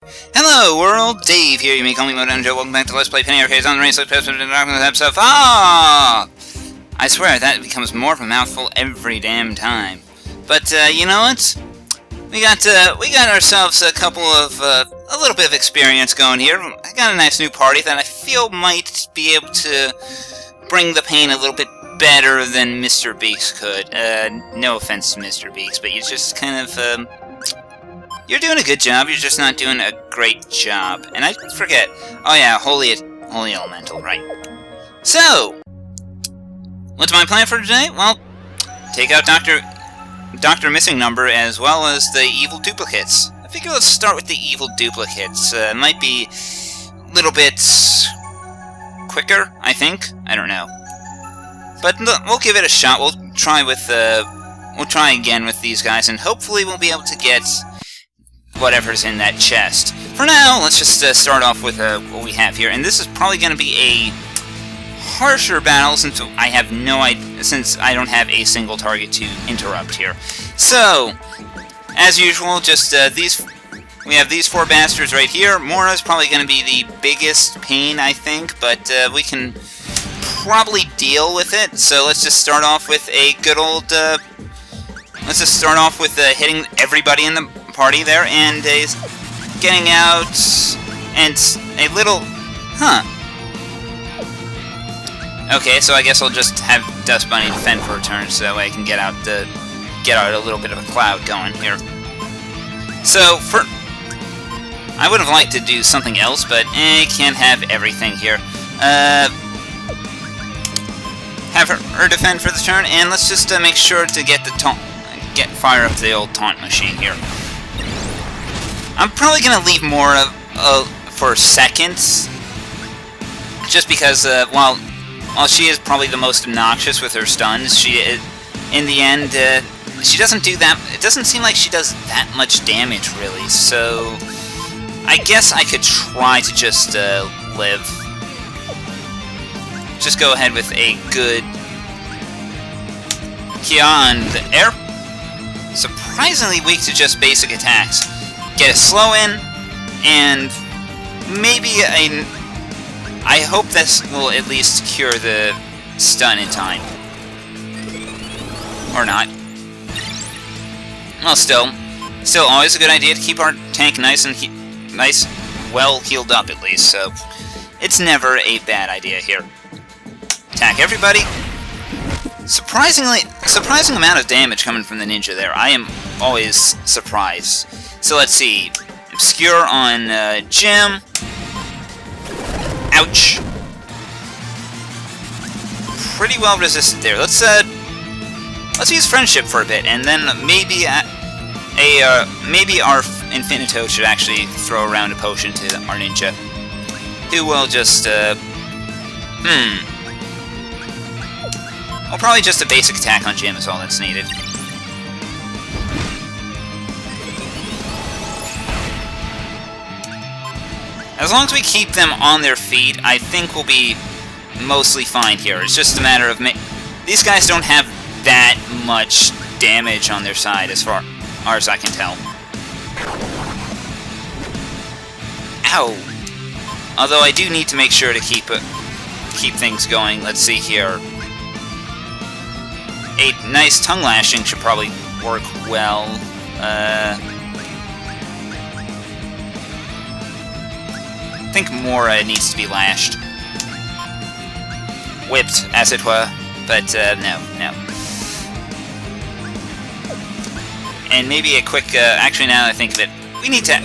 Hello world, Dave here, you may call me mowdownjoe. Welcome back to Let's Play Penny Arcades on the Rainslick Precipice and Darksied. Ah! I swear, that becomes more of a mouthful every damn time. But, you know what? We got ourselves a couple of, a little bit of experience going here. I got a nice new party that I feel might be able to bring the pain a little bit better than Mr. Beaks could. No offense to Mr. Beaks, but you just kind of, you're doing a good job, you're just not doing a great job. And I forget. Oh yeah, Holy Elemental, right. So, what's my plan for today? Well, take out Dr. Missing Number as well as the evil duplicates. I figure let's start with the evil duplicates. Might be a little bit quicker, I think. I don't know. But we'll give it a shot. We'll try again with these guys, and hopefully we'll be able to get whatever's in that chest. For now, let's just start off with what we have here, and this is probably going to be a harsher battle since I don't have a single target to interrupt here. So, as usual, just we have these four bastards right here. Mora's probably going to be the biggest pain, I think, but we can probably deal with it. So let's just start off with a good old. Let's just start off with hitting everybody in the party there, and getting out, and a little, Okay, so I guess I'll just have Dust Bunny defend for a turn, so that way I can get out a little bit of a cloud going here. So I would have liked to do something else, but can't have everything here. Have her defend for the turn, and let's just make sure to fire up the old taunt machine here. I'm probably gonna leave Mora for seconds, just because while she is probably the most obnoxious with her stuns, in the end she doesn't do that. It doesn't seem like she does that much damage really. So I guess I could try to just live. Just go ahead with a good Kia on the air. Surprisingly weak to just basic attacks. Get a slow in, and maybe I hope this will at least cure the stun in time. Or not. Well, still always a good idea to keep our tank nice, well healed up at least, so it's never a bad idea here. Attack everybody. Surprising amount of damage coming from the ninja there. I am always surprised. So let's see. Obscure on Jim. Ouch. Pretty well resisted there. Let's use friendship for a bit, and then maybe maybe our Infinito should actually throw around a potion to our ninja, who will just Well, probably just a basic attack on Jim is all that's needed. As long as we keep them on their feet, I think we'll be mostly fine here. It's just a matter of these guys don't have that much damage on their side as far as I can tell. Ow! Although I do need to make sure to keep things going. Let's see here. A nice tongue lashing should probably work well. I think Mora needs to be lashed. Whipped, as it were. But, no. And maybe a quick, actually now that I think of it, we need to...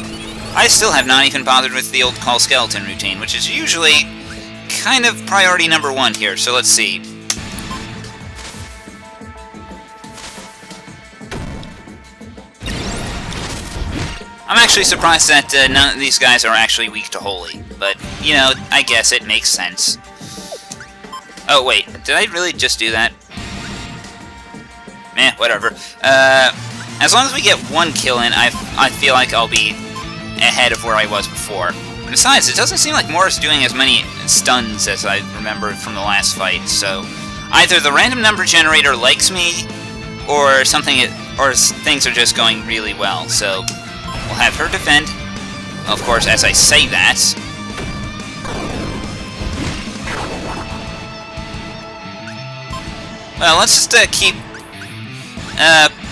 I still have not even bothered with the old Call Skeleton routine, which is usually kind of priority number one here, so let's see. I'm actually surprised that none of these guys are actually weak to Holy, but, you know, I guess it makes sense. Oh, wait, did I really just do that? Whatever. As long as we get one kill in, I feel like I'll be ahead of where I was before. Besides, it doesn't seem like Mora's doing as many stuns as I remember from the last fight, so either the random number generator likes me, or something, or things are just going really well, so we'll have her defend. Of course, as I say that... Well, let's just keep...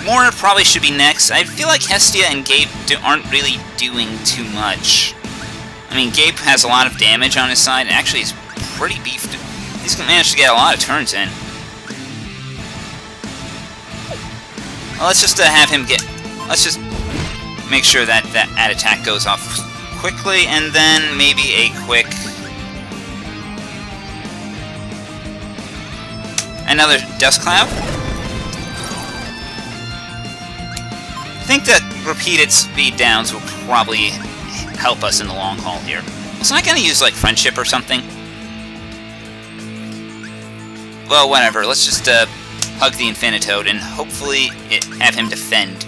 Mora probably should be next. I feel like Hestia and Gabe aren't really doing too much. I mean, Gabe has a lot of damage on his side, and actually he's pretty beefed. He's managed to get a lot of turns in. Well, let's just have him get... Let's just make sure that that attack goes off quickly, and then maybe a quick... Another Dust Cloud. I think that repeated speed downs will probably help us in the long haul here. Was I gonna use, like, Friendship or something? Well, whatever. Let's just, hug the Infinitoad and hopefully have him defend.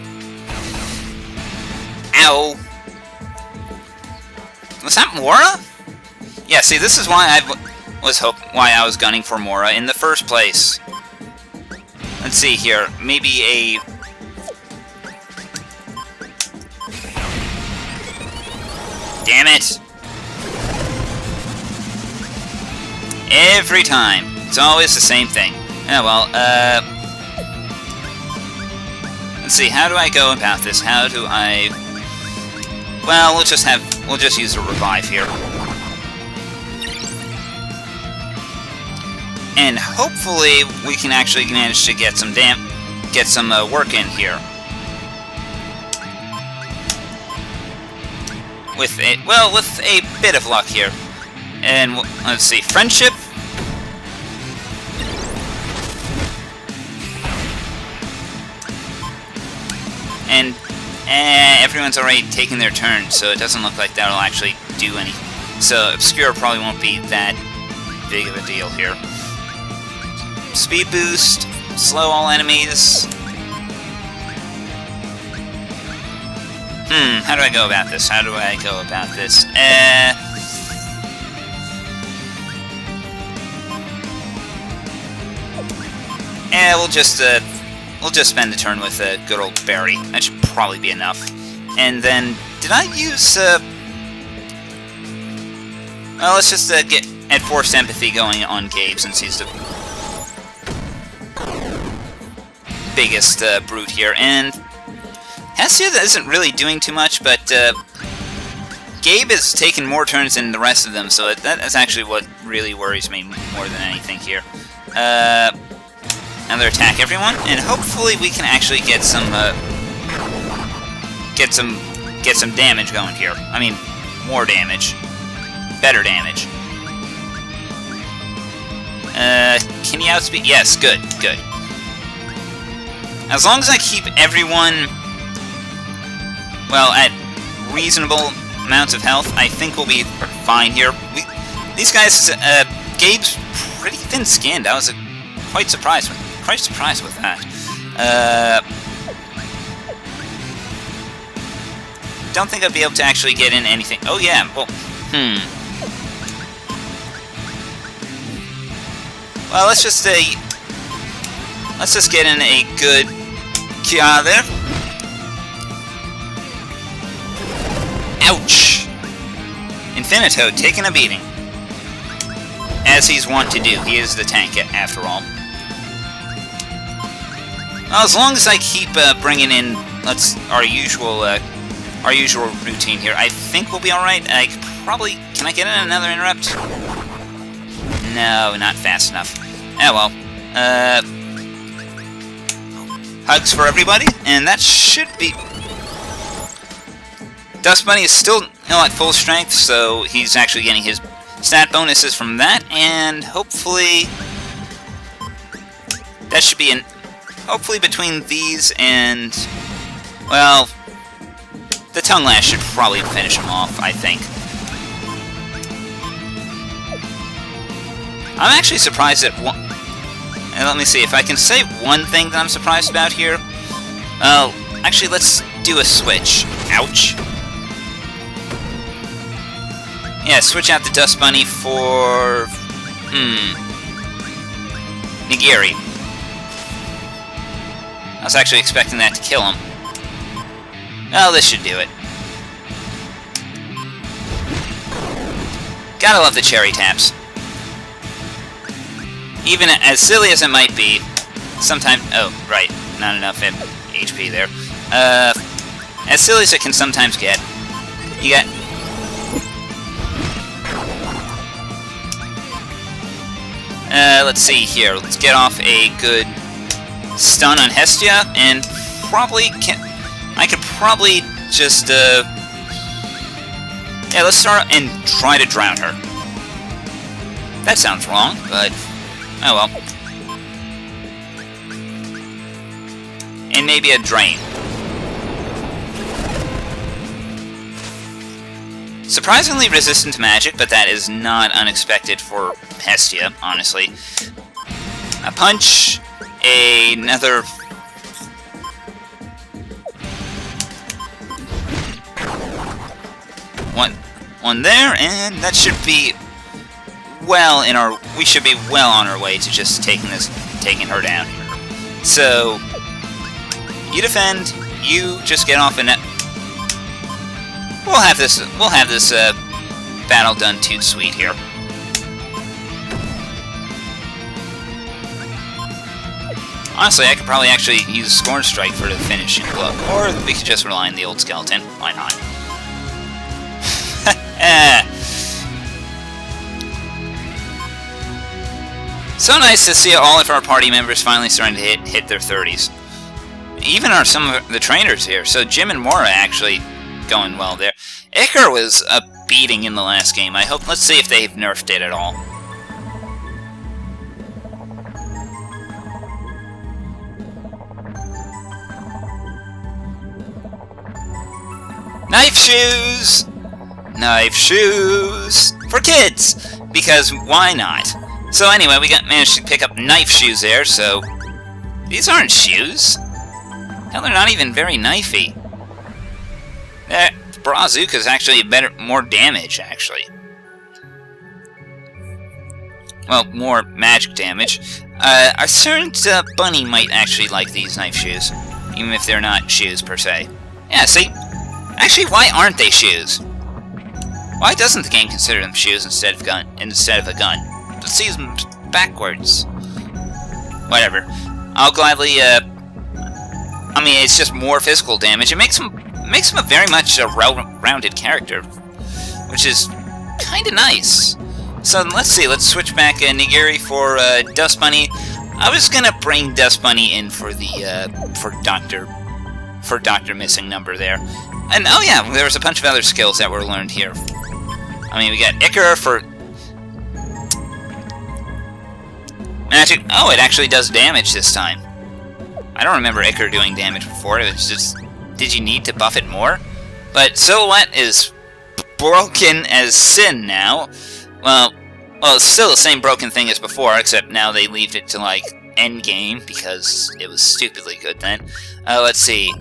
Ow! Was that Mora? Yeah, see, this is why I was gunning for Mora in the first place. Let's see here. Maybe a... Damn it! Every time. It's always the same thing. Oh, well, let's see, how do I go about this? How do I... Well, we'll just use a revive here. And hopefully we can actually manage to get some work in here. With a bit of luck here. And let's see, Friendship. And everyone's already taken their turn, so it doesn't look like that'll actually do any. So Obscure probably won't be that big of a deal here. Speed boost, slow all enemies. How do I go about this? We'll just spend the turn with a good old berry. That should probably be enough. And then, did I use well, let's just get Forced Empathy going on Gabe since he's the biggest brute here. And Hestia isn't really doing too much, but Gabe has taken more turns than the rest of them, so that is actually what really worries me more than anything here. Another attack, everyone, and hopefully we can actually get some damage going here. I mean, more damage, better damage. Can you outspeed? Yes, good. As long as I keep everyone, well, at reasonable amounts of health, I think we'll be fine here. These guys, Gabe's pretty thin-skinned. I was quite surprised with that. Don't think I'd be able to actually get in anything. Oh yeah, well, Well, let's just get in a good Kia there. Ouch! Infinitoad taking a beating. As he's wont to do. He is the tank, after all. Well, as long as I keep bringing in our usual routine here, I think we'll be all right. Can I get in another interrupt? No, not fast enough. Oh well. Hugs for everybody, and that should be. Dust Bunny is still at full strength, so he's actually getting his stat bonuses from that, and hopefully that should be hopefully between these and, well, the Tongue Lash should probably finish him off, I think. I'm actually surprised at one. And let me see, if I can say one thing that I'm surprised about here. Well, actually, let's do a switch. Ouch. Yeah, switch out the Dust Bunny for... Nigiri. I was actually expecting that to kill him. Well, this should do it. Gotta love the cherry taps. Even as silly as it might be, sometimes... Oh, right. Not enough HP there. As silly as it can sometimes get, you got... let's see here. Let's get off a good stun on Hestia, and probably can... I could probably just, yeah, let's start and try to drown her. That sounds wrong, but... Oh well. And maybe a drain. Surprisingly resistant to magic, but that is not unexpected for Hestia, honestly. A punch, another... One there, and that should be well in our... We should be well on our way to just taking her down. So, you defend, you just get off and... We'll have this battle done too sweet here. Honestly, I could probably actually use Scorn Strike for the finishing blow, or we could just rely on the old skeleton. Why not? So nice to see all of our party members finally starting to hit their 30s. Even some of the trainers here. So Jim and Mora actually going well there. Icar was a beating in the last game. Let's see if they've nerfed it at all. Knife shoes! Knife shoes! For kids! Because why not? So anyway, we managed to pick up knife shoes there, so... These aren't shoes. Hell, they're not even very knifey. Brazuka's actually more damage, actually. Well, more magic damage. A certain bunny might actually like these knife shoes, even if they're not shoes per se. Yeah, see? Actually, why aren't they shoes? Why doesn't the game consider them shoes instead of a gun? Let's use them backwards. Whatever. I'll gladly, I mean, it's just more physical damage. It makes him a very much a rounded character, which is kind of nice. So let's see. Let's switch back Nigiri for Dust Bunny. I was gonna bring Dust Bunny in for the for Doctor Missing Number there, and oh yeah, there was a bunch of other skills that were learned here. I mean, we got Icar for magic. Oh, it actually does damage this time. I don't remember Icar doing damage before. It was just, did you need to buff it more? But Silhouette is broken as sin now. Well, it's still the same broken thing as before, except now they leave it to, like, endgame, because it was stupidly good then. Let's see.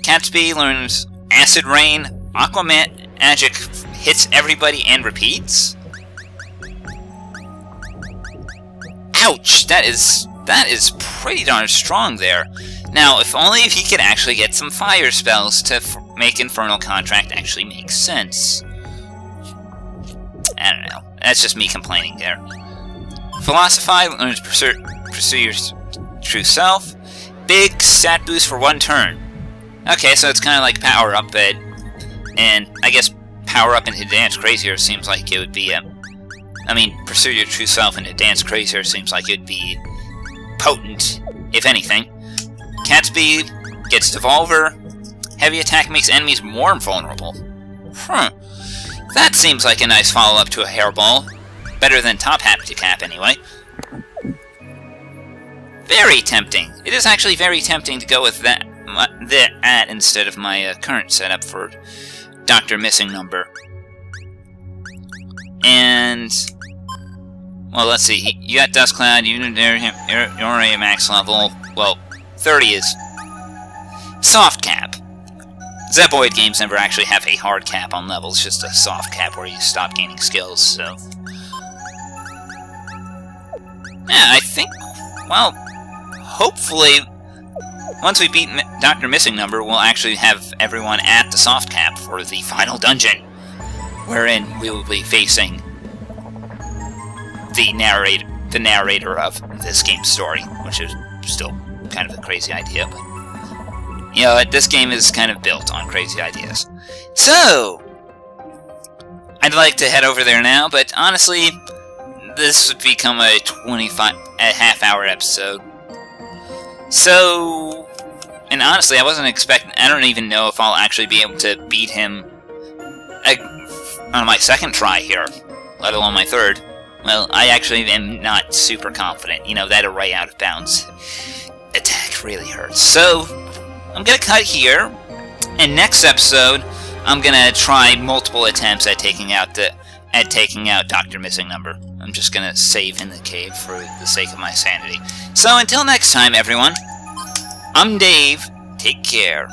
Catsby learns Acid Rain. Aqua Magic hits everybody and repeats? Ouch! That is pretty darn strong there. Now, if only if he could actually get some fire spells to make Infernal Contract actually make sense. I don't know. That's just me complaining there. Philosophy learns Pursue Your True Self. Big stat boost for 1 turn. Okay, so it's kind of like Power Up, and I guess Power Up into Dance Crazier seems like it would be I mean, Pursue Your True Self into Dance Crazier seems like it would be potent, if anything. Catsby gets Devolver. Heavy attack makes enemies more vulnerable. That seems like a nice follow-up to a hairball. Better than Top Hat to Cap, anyway. Very tempting. It is actually very tempting to go with that instead of my current setup for Dr. Missing Number. And... well, let's see. You got Dust Cloud, you're already at max level. Well, 30 is soft cap. Zeboid games never actually have a hard cap on levels, just a soft cap where you stop gaining skills, so... yeah, I think, well, hopefully, once we beat Dr. Missing Number, we'll actually have everyone at the soft cap for the final dungeon. wherein we will be facing the narrator of this game's story, which is still kind of a crazy idea, but you know, this game is kind of built on crazy ideas. So, I'd like to head over there now, but honestly, this would become a half-hour episode. So, and honestly, I wasn't expecting, I don't even know if I'll actually be able to beat him on my second try here, let alone my third. Well, I actually am not super confident. You know, that array out of bounds attack really hurts. So, I'm gonna cut here, and next episode, I'm gonna try multiple attempts at taking out Dr. Missing Number. I'm just gonna save in the cave for the sake of my sanity. So until next time, everyone, I'm Dave. Take care.